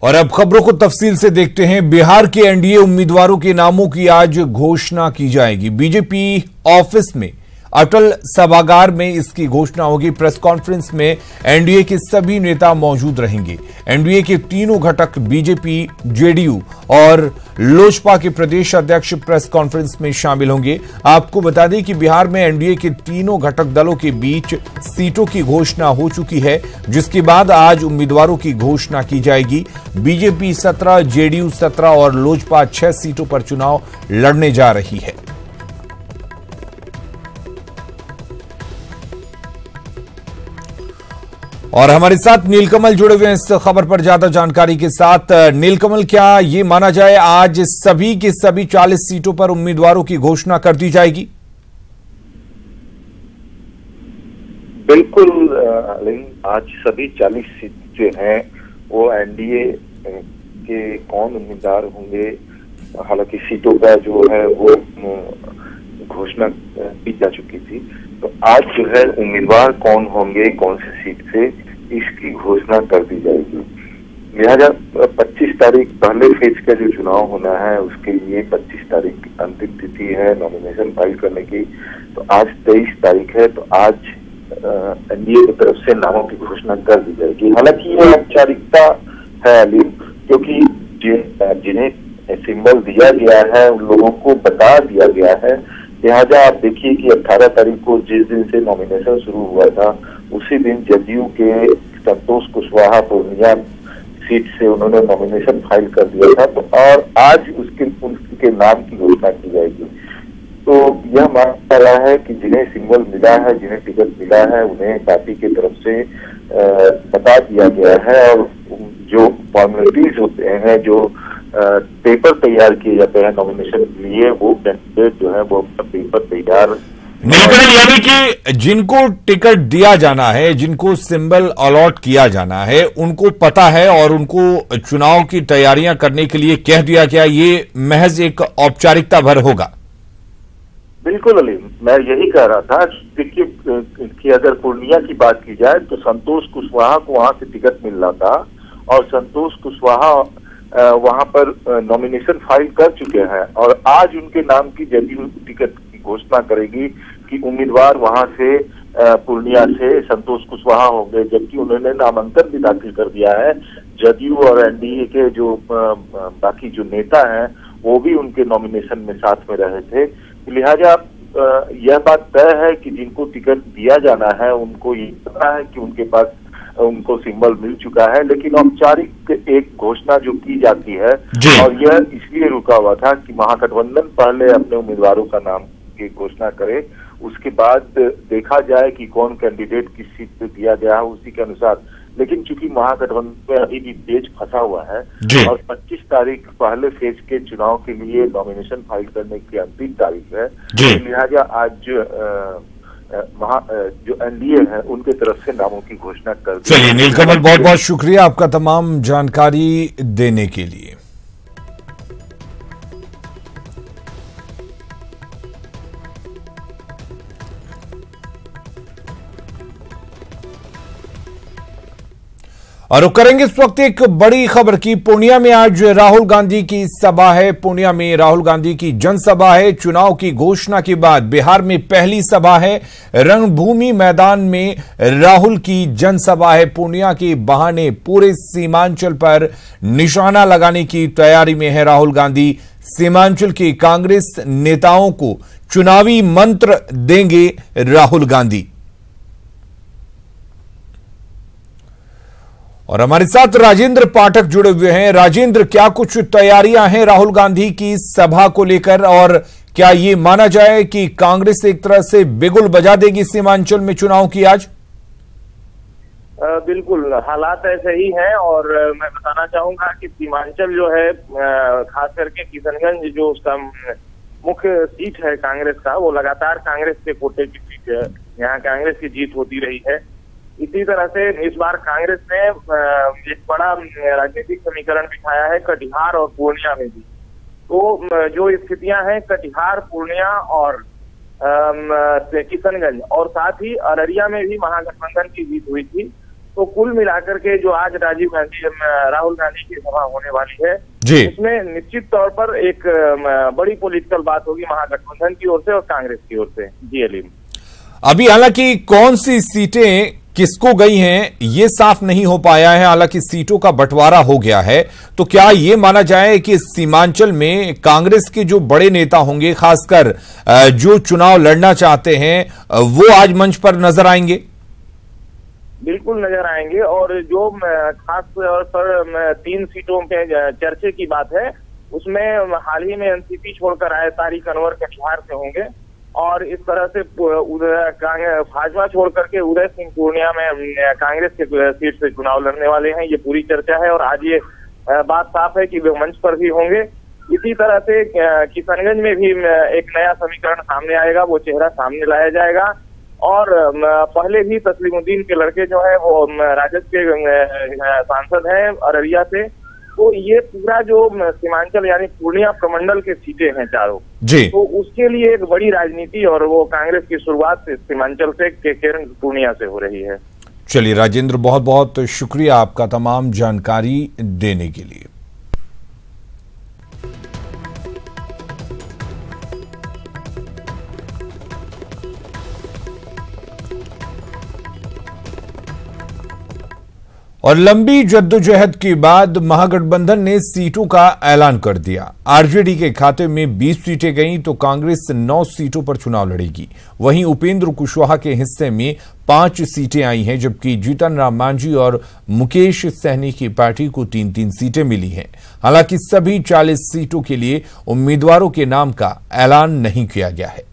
और अब खबरों को तफसील से देखते हैं। बिहार के एनडीए उम्मीदवारों के नामों की आज घोषणा की जाएगी। बीजेपी ऑफिस में अटल सभागार में इसकी घोषणा होगी। प्रेस कॉन्फ्रेंस में एनडीए के सभी नेता मौजूद रहेंगे। एनडीए के तीनों घटक बीजेपी, जेडीयू और लोजपा के प्रदेश अध्यक्ष प्रेस कॉन्फ्रेंस में शामिल होंगे। आपको बता दें कि बिहार में एनडीए के तीनों घटक दलों के बीच सीटों की घोषणा हो चुकी है, जिसके बाद आज उम्मीदवारों की घोषणा की जाएगी। बीजेपी 17, जेडीयू 17 और लोजपा 6 सीटों पर चुनाव लड़ने जा रही है। और हमारे साथ नीलकमल जुड़े हुए हैं इस खबर पर ज्यादा जानकारी के साथ। नीलकमल, क्या ये माना जाए आज सभी के सभी 40 सीटों पर उम्मीदवारों की घोषणा कर दी जाएगी? बिल्कुल, आज सभी 40 सीट जो हैं वो एनडीए के कौन उम्मीदवार होंगे, हालांकि सीटों का जो है वो घोषणा की जा चुकी थी। तो आज जो है उम्मीदवार कौन होंगे, कौन सी सीट से, इसकी घोषणा कर दी जाएगी। लिहाजा 25 तारीख पहले फेज का जो चुनाव होना है उसके लिए 25 तारीख अंतिम तिथि है नॉमिनेशन फाइल करने की। तो आज 23 तारीख है, तो आज एनडीए की तरफ से नामों की घोषणा कर दी जाएगी। हालांकि ये औपचारिकता है अलीम, क्योंकि जिन्हें सिंबल दिया गया है उन लोगों को बता दिया गया है। लिहाजा आप देखिए कि 18 तारीख को जिस दिन से नॉमिनेशन शुरू हुआ था उसी दिन जदयू के संतोष कुशवाहा पूर्णिया सीट से उन्होंने नॉमिनेशन फाइल कर दिया था। तो और आज उनके नाम की घोषणा की जाएगी। तो यह माना जा रहा है कि जिन्हें सिंबल मिला है, जिन्हें टिकट मिला है, उन्हें पार्टी की तरफ से बता दिया गया है। और जो फॉर्मेलिटीज होते हैं, जो पेपर तैयार किए जाते हैं नॉमिनेशन के लिए, वो कैंडिडेट जो है वो अपना पेपर तैयार यानी कि जिनको टिकट दिया जाना है, जिनको सिंबल अलॉट किया जाना है, उनको पता है और उनको चुनाव की तैयारियां करने के लिए कह दिया गया। ये महज एक औपचारिकता भर होगा। बिल्कुल अलीम, मैं यही कह रहा था। देखिए कि अगर पूर्णिया की बात की जाए तो संतोष कुशवाहा को वहां से टिकट मिल रहा था और संतोष कुशवाहा वहां पर नॉमिनेशन फाइल कर चुके हैं और आज उनके नाम की जदयू टिकट की घोषणा करेगी कि उम्मीदवार वहां से पूर्णिया से संतोष कुशवाहा होंगे, जबकि उन्होंने नामांकन भी दाखिल कर दिया है। जदयू और एनडीए के जो बाकी जो नेता हैं वो भी उनके नॉमिनेशन में साथ में रहे थे। लिहाजा यह बात तय है कि जिनको टिकट दिया जाना है उनको ये पता है कि उनके पास उनको सिंबल मिल चुका है। लेकिन औपचारिक एक घोषणा जो की जाती है, और यह इसलिए रुका हुआ था कि महागठबंधन पहले अपने उम्मीदवारों का नाम की घोषणा करे, उसके बाद देखा जाए कि कौन कैंडिडेट किस सीट पे दिया गया है उसी के अनुसार। लेकिन चूंकि महागठबंधन में अभी भी पेच फंसा हुआ है और 25 तारीख पहले फेज के चुनाव के लिए नॉमिनेशन फाइल करने की अंतिम तारीख है, लिहाजा आज जो एनडीए है उनके तरफ से नामों की घोषणा कर दी। चलिए नीलकमल, बहुत बहुत शुक्रिया आपका तमाम जानकारी देने के लिए। और करेंगे इस वक्त एक बड़ी खबर की। पूर्णिया में आज राहुल गांधी की सभा है। पूर्णिया में राहुल गांधी की जनसभा है। चुनाव की घोषणा के बाद बिहार में पहली सभा है। रणभूमि मैदान में राहुल की जनसभा है। पूर्णिया के बहाने पूरे सीमांचल पर निशाना लगाने की तैयारी में है राहुल गांधी। सीमांचल के कांग्रेस नेताओं को चुनावी मंत्र देंगे राहुल गांधी। और हमारे साथ राजेंद्र पाठक जुड़े हुए हैं। राजेंद्र, क्या कुछ तैयारियां हैं राहुल गांधी की सभा को लेकर, और क्या ये माना जाए कि कांग्रेस एक तरह से बिगुल बजा देगी सीमांचल में चुनाव की आज? बिल्कुल, हालात ऐसे ही हैं। और मैं बताना चाहूंगा कि सीमांचल जो है, खास करके किशनगंज जो उसका मुख्य सीट है कांग्रेस का, वो लगातार कांग्रेस के कोटे की सीट है। यहाँ कांग्रेस की जीत होती रही है। इसी तरह से इस बार कांग्रेस ने एक बड़ा राजनीतिक समीकरण दिखाया है कटिहार और पूर्णिया में भी। तो जो स्थितियां हैं कटिहार, पूर्णिया और किशनगंज और साथ ही अररिया में भी महागठबंधन की जीत हुई थी। तो कुल मिलाकर के जो आज राहुल गांधी की सभा होने वाली है जी, इसमें निश्चित तौर पर एक बड़ी पॉलिटिकल बात होगी महागठबंधन की ओर से और कांग्रेस की ओर से। जी अलीम, अभी हालांकि कौन सी सीटें किसको गई हैं ये साफ नहीं हो पाया है, हालांकि सीटों का बंटवारा हो गया है। तो क्या ये माना जाए कि सीमांचल में कांग्रेस के जो बड़े नेता होंगे, खासकर जो चुनाव लड़ना चाहते हैं, वो आज मंच पर नजर आएंगे? बिल्कुल नजर आएंगे। और जो खास तौर पर 3 सीटों पे चर्चे की बात है, उसमें हाल ही में एनसीपी छोड़कर आए तारिक अनवर कटिहार से होंगे और इस तरह से भाजपा छोड़ करके उदय सिंह पूर्णिया में कांग्रेस के सीट से चुनाव लड़ने वाले हैं। ये पूरी चर्चा है और आज ये बात साफ है कि वे मंच पर भी होंगे। इसी तरह से किशनगंज में भी एक नया समीकरण सामने आएगा, वो चेहरा सामने लाया जाएगा। और पहले भी तस्लीमुद्दीन के लड़के जो है वो राजद के सांसद हैं अररिया से। तो ये पूरा जो सीमांचल यानी पूर्णिया प्रमंडल के सीटें हैं चारों जी, तो उसके लिए एक बड़ी राजनीति और वो कांग्रेस की शुरुआत सीमांचल से केकेर पूर्णिया से हो रही है। चलिए राजेंद्र, बहुत बहुत शुक्रिया आपका तमाम जानकारी देने के लिए। और लंबी जद्दोजहद के बाद महागठबंधन ने सीटों का ऐलान कर दिया। आरजेडी के खाते में 20 सीटें गईं तो कांग्रेस 9 सीटों पर चुनाव लड़ेगी। वहीं उपेंद्र कुशवाहा के हिस्से में 5 सीटें आई हैं, जबकि जीतन राम मांझी और मुकेश सहनी की पार्टी को 3-3 सीटें मिली हैं। हालांकि सभी 40 सीटों के लिए उम्मीदवारों के नाम का ऐलान नहीं किया गया है।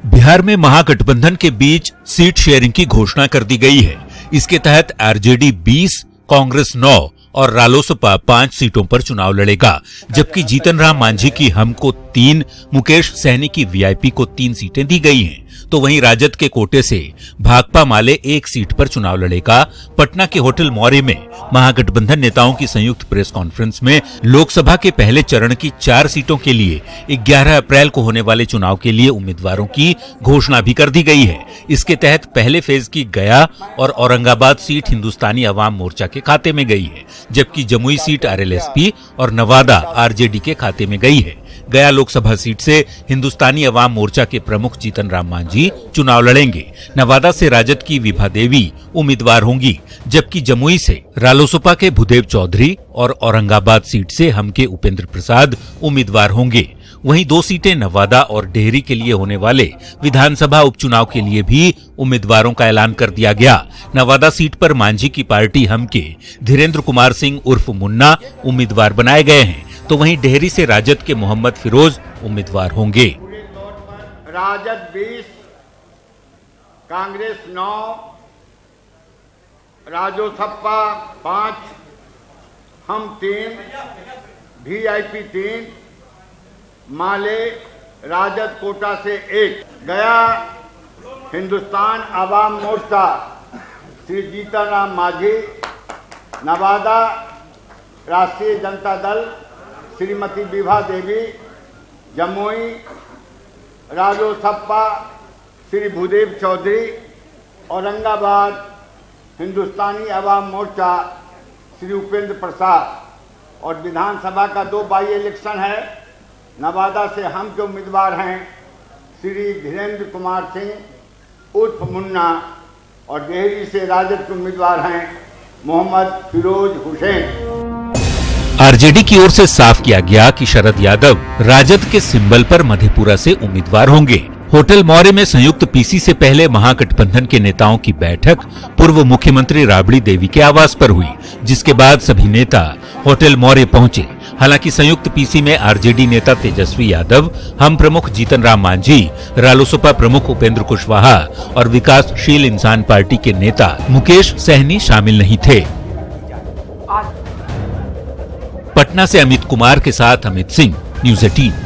बिहार में महागठबंधन के बीच सीट शेयरिंग की घोषणा कर दी गई है। इसके तहत आरजेडी 20, कांग्रेस 9 और रालोसपा 5 सीटों पर चुनाव लड़ेगा, जबकि जीतन राम मांझी की हम को 3, मुकेश सहनी की वीआईपी को 3 सीटें दी गई हैं। तो वहीं राजद के कोटे से भाकपा माले 1 सीट पर चुनाव लड़ेगा। पटना के होटल मौर्य में महागठबंधन नेताओं की संयुक्त प्रेस कॉन्फ्रेंस में लोकसभा के पहले चरण की 4 सीटों के लिए 11 अप्रैल को होने वाले चुनाव के लिए उम्मीदवारों की घोषणा भी कर दी गई है। इसके तहत पहले फेज की गया और औरंगाबाद सीट हिंदुस्तानी अवाम मोर्चा के खाते में गई है, जबकि जमुई सीट आरएलएसपी और नवादा आरजेडी के खाते में गई है। गया लोकसभा सीट से हिंदुस्तानी अवाम मोर्चा के प्रमुख जीतन राम मांझी चुनाव लड़ेंगे। नवादा से राजद की विभा देवी उम्मीदवार होंगी, जबकि जमुई से रालोसपा के भूदेव चौधरी और औरंगाबाद सीट से हम के उपेंद्र प्रसाद उम्मीदवार होंगे। वहीं 2 सीटें नवादा और डेहरी के लिए होने वाले विधानसभा उपचुनाव के लिए भी उम्मीदवारों का ऐलान कर दिया गया। नवादा सीट पर मांझी की पार्टी हम के धीरेन्द्र कुमार सिंह उर्फ मुन्ना उम्मीदवार बनाए गए हैं। तो वहीं डेहरी से राजद के मोहम्मद फिरोज उम्मीदवार होंगे। राजद 20, कांग्रेस 9, रालोसपा 5, हम 3, वीआईपी 3, माले राजद कोटा से 1, गया हिंदुस्तान अवाम मोर्चा श्री जीतन राम मांझी, नवादा राष्ट्रीय जनता दल श्रीमती विभा देवी, जमुई रालोसपा श्री भूदेव चौधरी, औरंगाबाद हिंदुस्तानी अवाम मोर्चा श्री उपेंद्र प्रसाद। और विधानसभा का 2 बाई इलेक्शन है। नवादा से हम के उम्मीदवार हैं श्री धीरेन्द्र कुमार सिंह उर्फ मुन्ना और डेहरी से राजद के उम्मीदवार हैं मोहम्मद फिरोज हुसैन। आरजेडी की ओर से साफ किया गया कि शरद यादव राजद के सिंबल पर मधेपुरा से उम्मीदवार होंगे। होटल मौर्य में संयुक्त पीसी से पहले महागठबंधन के नेताओं की बैठक पूर्व मुख्यमंत्री राबड़ी देवी के आवास पर हुई, जिसके बाद सभी नेता होटल मौर्य पहुंचे। हालांकि संयुक्त पीसी में आरजेडी नेता तेजस्वी यादव, हम प्रमुख जीतन राम मांझी, रालोसपा प्रमुख उपेंद्र कुशवाहा और विकासशील इंसान पार्टी के नेता मुकेश सहनी शामिल नहीं थे। पटना से अमित कुमार के साथ अमित सिंह, न्यूज़ 18।